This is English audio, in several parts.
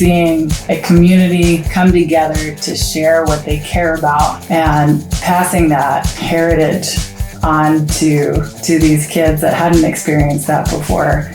seeing a community come together to share what they care about and passing that heritage on to these kids that hadn't experienced that before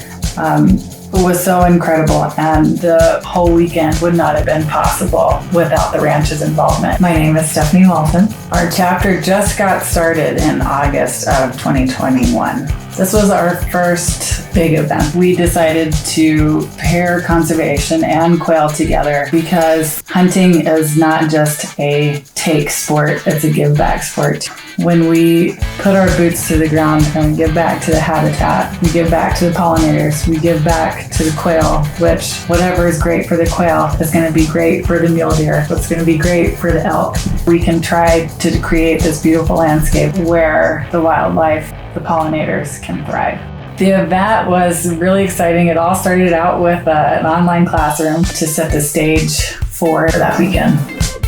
was so incredible, and the whole weekend would not have been possible without the ranch's involvement. My name is Stephanie Walton. Our chapter just got started in August of 2021. This was our first big event. We decided to pair conservation and quail together because hunting is not just a take sport, it's a give back sport. When we put our boots to the ground and give back to the habitat, we give back to the pollinators, we give back to the quail, which whatever is great for the quail is going to be great for the mule deer, what's going to be great for the elk. We can try to create this beautiful landscape where the wildlife, the pollinators can thrive. The event was really exciting. It all started out with an online classroom to set the stage for that weekend.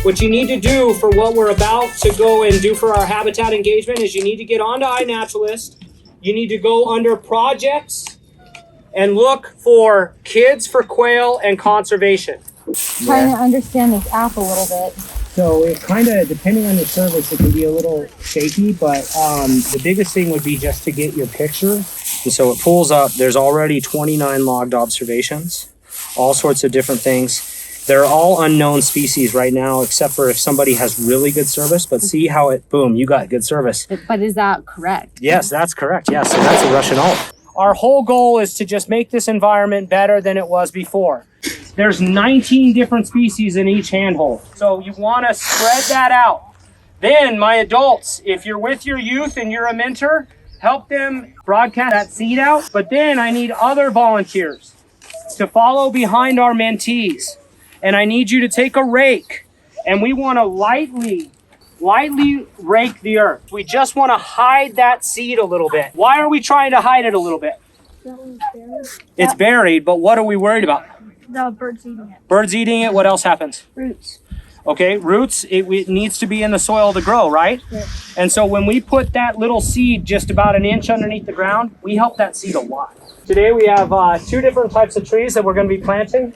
What you need to do for what we're about to go and do for our habitat engagement is you need to get onto iNaturalist. You need to go under projects and look for kids for quail and conservation. Trying to understand this app a little bit. So it kind of, depending on the service, it can be a little shaky, but the biggest thing would be just to get your picture. And so it pulls up, there's already 29 logged observations, all sorts of different things. They're all unknown species right now, except for if somebody has really good service, but see how it, boom, you got good service. But is that correct? Yes, that's correct. Yes, so that's a Russian elk. Our whole goal is to just make this environment better than it was before. There's 19 different species in each handhold. So you want to spread that out. Then my adults, if you're with your youth and you're a mentor, help them broadcast that seed out. But then I need other volunteers to follow behind our mentees. And I need you to take a rake, and we want to lightly rake the earth. We just want to hide that seed a little bit. Why are we trying to hide it a little bit? It's buried, but what are we worried about? The birds eating it. Birds eating it, what else happens? Roots. Okay, roots, it needs to be in the soil to grow, right? Yeah. And so when we put that little seed just about an inch underneath the ground, we help that seed a lot. Today we have 2 different types of trees that we're going to be planting.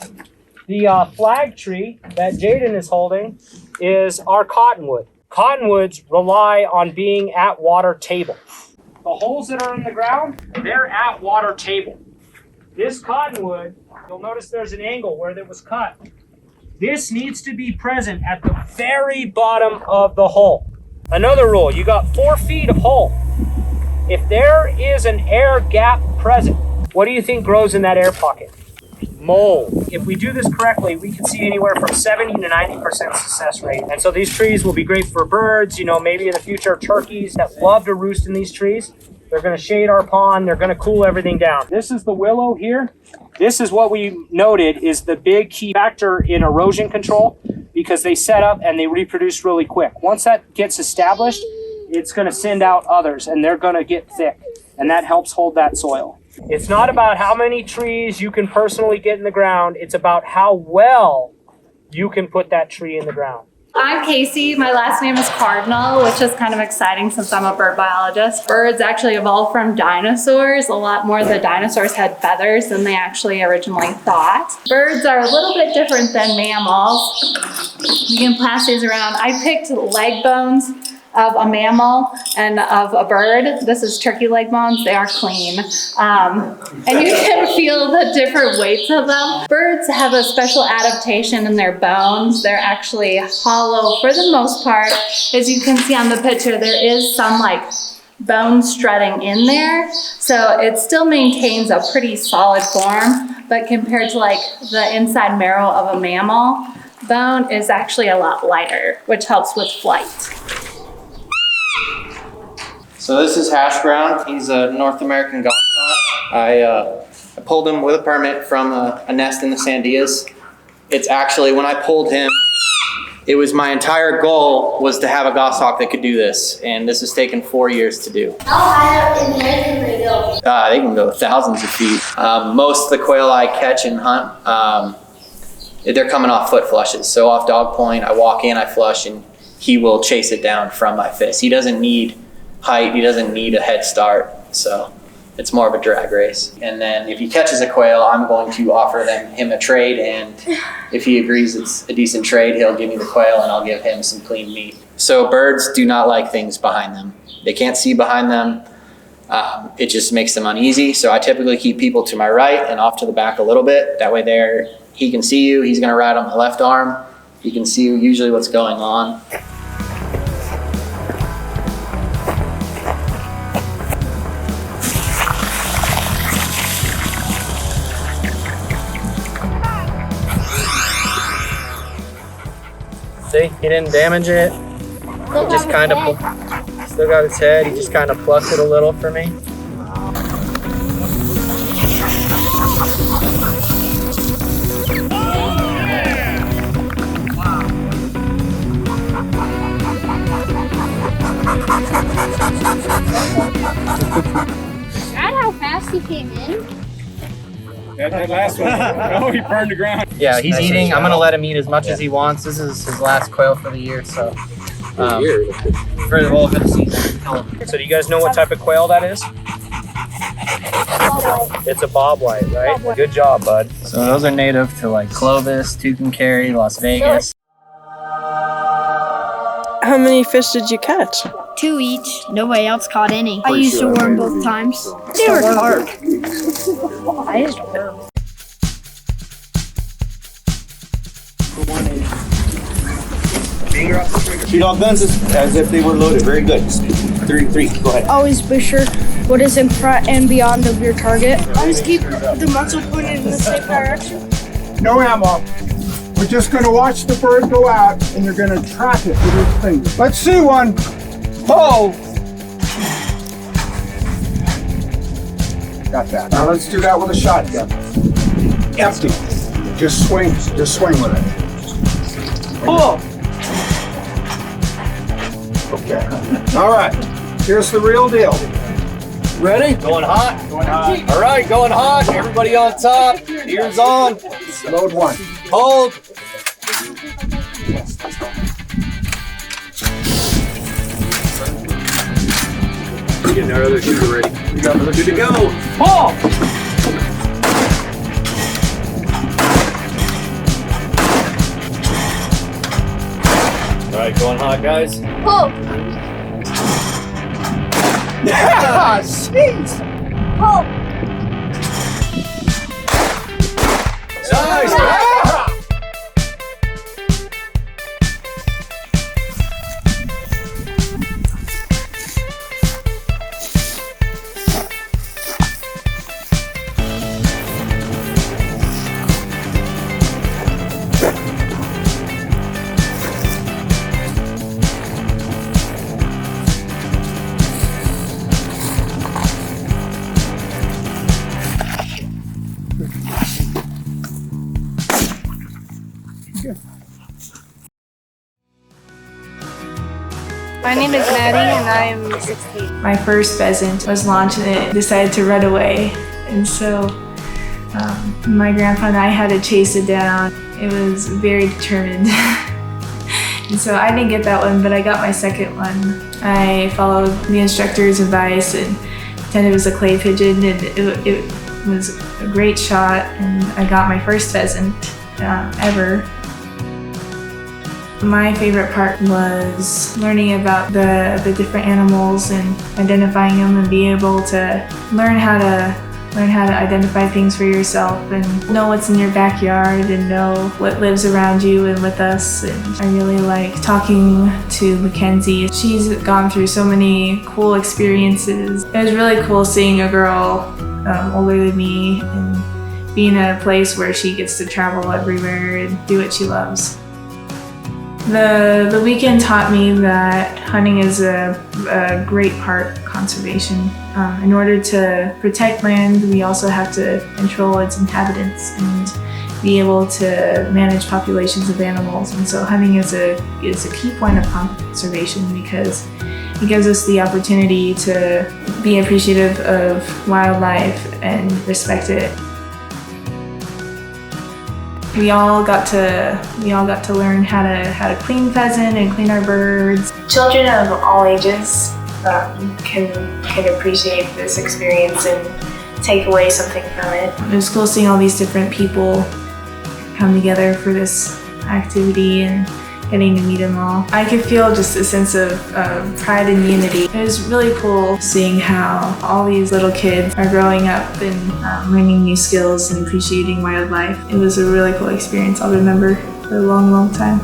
The flag tree that Jaden is holding is our cottonwood. Cottonwoods rely on being at water table. The holes that are in the ground, they're at water table. This cottonwood, you'll notice there's an angle where it was cut. This needs to be present at the very bottom of the hole. Another rule, you got 4 feet of hole. If there is an air gap present, what do you think grows in that air pocket? Mold. If we do this correctly, we can see anywhere from 70 to 90% success rate. And so these trees will be great for birds, maybe in the future turkeys that love to roost in these trees. They're going to shade our pond. They're going to cool everything down. This is the willow here. This is what we noted is the big key factor in erosion control because they set up and they reproduce really quick. Once that gets established, it's going to send out others and they're going to get thick, and that helps hold that soil. It's not about how many trees you can personally get in the ground. It's about how well you can put that tree in the ground. I'm Casey. My last name is Cardinal, which is kind of exciting since I'm a bird biologist. Birds actually evolved from dinosaurs. A lot more of the dinosaurs had feathers than they actually originally thought. Birds are a little bit different than mammals. We can pass these around. I picked leg bones of a mammal and of a bird. This is turkey leg bones. They are clean. And you can feel the different weights of them. Birds have a special adaptation in their bones. They're actually hollow for the most part. As you can see on the picture, there is some bone strutting in there. So it still maintains a pretty solid form, but compared to the inside marrow of a mammal, bone is actually a lot lighter, which helps with flight. So this is Hash Brown. He's a North American goshawk. I pulled him with a permit from a nest in the Sandias. It's actually, when I pulled him, it was my entire goal was to have a goshawk that could do this, and this has taken 4 years to do. How high up in the air can they go? They can go thousands of feet. Most of the quail I catch and hunt, they're coming off foot flushes. So off dog point, I walk in, I flush, and he will chase it down from my fist. He doesn't need height, he doesn't need a head start. So It's more of a drag race. And then if he catches a quail, I'm going to offer him a trade, and if he agrees it's a decent trade, he'll give me the quail and I'll give him some clean meat. So birds do not like things behind them. They can't see behind them. It just makes them uneasy. So I typically keep people to my right and off to the back a little bit. That way he can see you. He's gonna ride on my left arm. He can see usually what's going on. See, he didn't damage it. He just kind of still got its head. He just kind of plucked it a little for me. That how fast he came in? That last one, oh, he burned the ground. Yeah, he's eating. I'm gonna let him eat as much as he wants. This is his last quail for the year, so for the season. So do you guys know what type of quail that is? It's a bobwhite, right? Good job, bud. So those are native to like Clovis, Tucumcari, Las Vegas. How many fish did you catch? 2 each. Nobody else caught any. I used to worm both times. They were hard. I used to worm. Shoot all guns as if they were loaded. Very good. Three. Go ahead. Always be sure what is in front and beyond of your target. Always keep the muzzle pointed in the same direction. No ammo. We're just going to watch the bird go out, and you're going to track it with your finger. Let's see one. Pull. Got that. Now let's do that with a shotgun. Empty. Just swing with it. Pull. Okay. All right. Here's the real deal. Ready? Going hot? Going hot. All right, going hot. Everybody on top. Ears on. Load one. Hold. Getting our other shooter ready. We got another good to go. Pull. All right, going hot, guys. Pull. Yeah, jeez. Pull. Nice. My name is Maddie and I am 16. My first pheasant was launched and it decided to run away. And so my grandpa and I had to chase it down. It was very determined. And so I didn't get that one, but I got my second one. I followed the instructor's advice and pretended it was a clay pigeon, and it was a great shot, and I got my first pheasant ever. My favorite part was learning about the different animals and identifying them, and being able to learn how to identify things for yourself and know what's in your backyard and know what lives around you and with us. And I really like talking to Mackenzie. She's gone through so many cool experiences. It was really cool seeing a girl older than me and being at a place where she gets to travel everywhere and do what she loves. The weekend taught me that hunting is a great part of conservation. In order to protect land, we also have to control its inhabitants and be able to manage populations of animals. And so hunting is a key point of conservation because it gives us the opportunity to be appreciative of wildlife and respect it. We all got to learn how to clean pheasant and clean our birds. Children of all ages can appreciate this experience and take away something from it. It was cool seeing all these different people come together for this activity and getting to meet them all. I could feel just a sense of pride and unity. It was really cool seeing how all these little kids are growing up and learning new skills and appreciating wildlife. It was a really cool experience I'll remember for a long, long time.